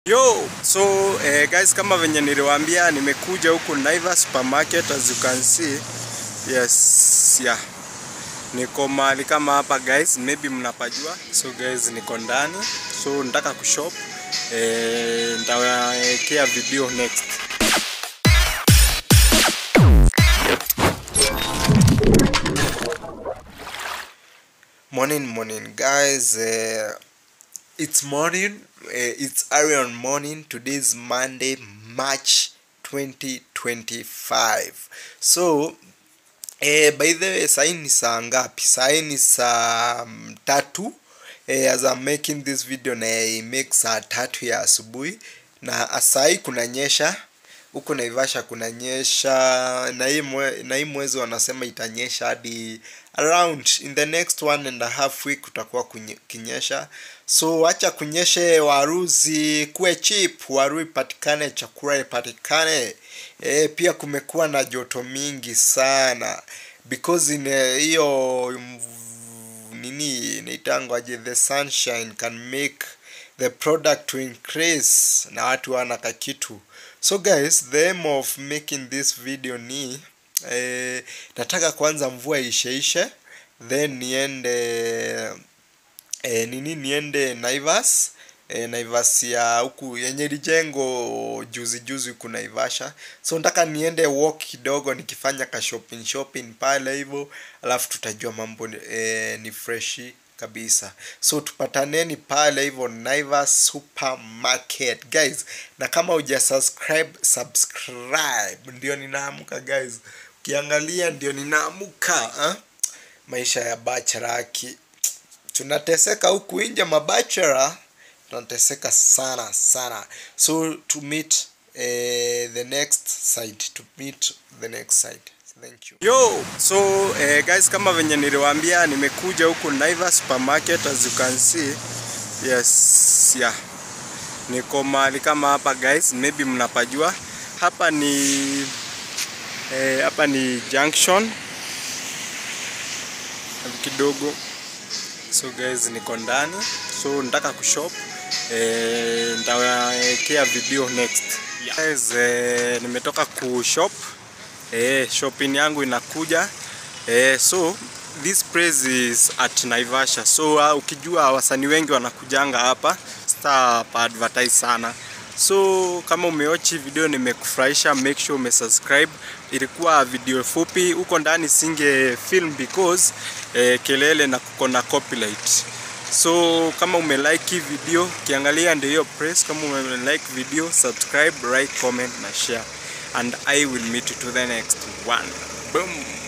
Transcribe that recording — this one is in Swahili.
Yo, so guys, kama venye niliwaambia nimekuja huku Naivas supermarket, as you can see. Yes, yeah. Niko mahali kama hapa guys, maybe mnapajua. So guys, niko ndani. So nataka kushop. Nitawekea video next. Morning guys. It's morning. It's Arion morning. Today is Monday, March 2025. So by the way, sahi ni saa ngapi? Sahi ni saa 3. As I'm making this video na make saa 3 ya asubuhi. Na sahi kunanyesha. Huko Naivasha kunanyesha. Na hii mwezi wanasema itanyesha hadi around in the next 1.5 week kutakuwa kinyesha. So acha kunyeshe, waruzi kuwe cheap, waru ipatikane, chakula ipatikane. Pia kumekuwa na joto mingi sana because in hiyo nini naitangwaje, the sunshine can make the product to increase na watu wana kakitu. So guys, the aim of making this video ni nataka kwanza mvua isheishe, then niende Naivas. Naivas ya huku yenye lijengo juzi huku Naivasha. So nataka niende walk kidogo nikifanya ka shopping pale hivyo, alafu tutajua mambo ni freshi kabisa. So tupataneni pale hivyo Naivas supermarket guys. Na kama hujasubscribe, subscribe. Ndio ninaamuka guys. Ukiangalia ndio ninaamuka. Maisha ya bachelor tunateseka huku nje, mabachelor tunateseka sana. So to meet the next side. Thank you. Yo, so guys, kama venye niliwaambia nimekuja huku Naivas supermarket, as you can see. Yes, yeah. Niko mahali kama hapa guys, maybe mnapajua. Hapa ni junction kidogo. So guys, niko ndani. So nataka kushop. Nitawekea video next. Yeah. Guys, nimetoka kushop. Shopping yangu inakuja. So this place is at Naivasha. So ukijua wasanii wengi wanakujanga hapa, star advertise sana. So kama umeochi video nimekufurahisha, make sure umesubscribe. Ilikuwa video fupi, uko ndani singe film because kelele na kuko na copyright. So kama umelike video, kiangalia ndio hiyo press. Kama umelike video, subscribe, like, comment na share. And I will meet you to the next one. Boom.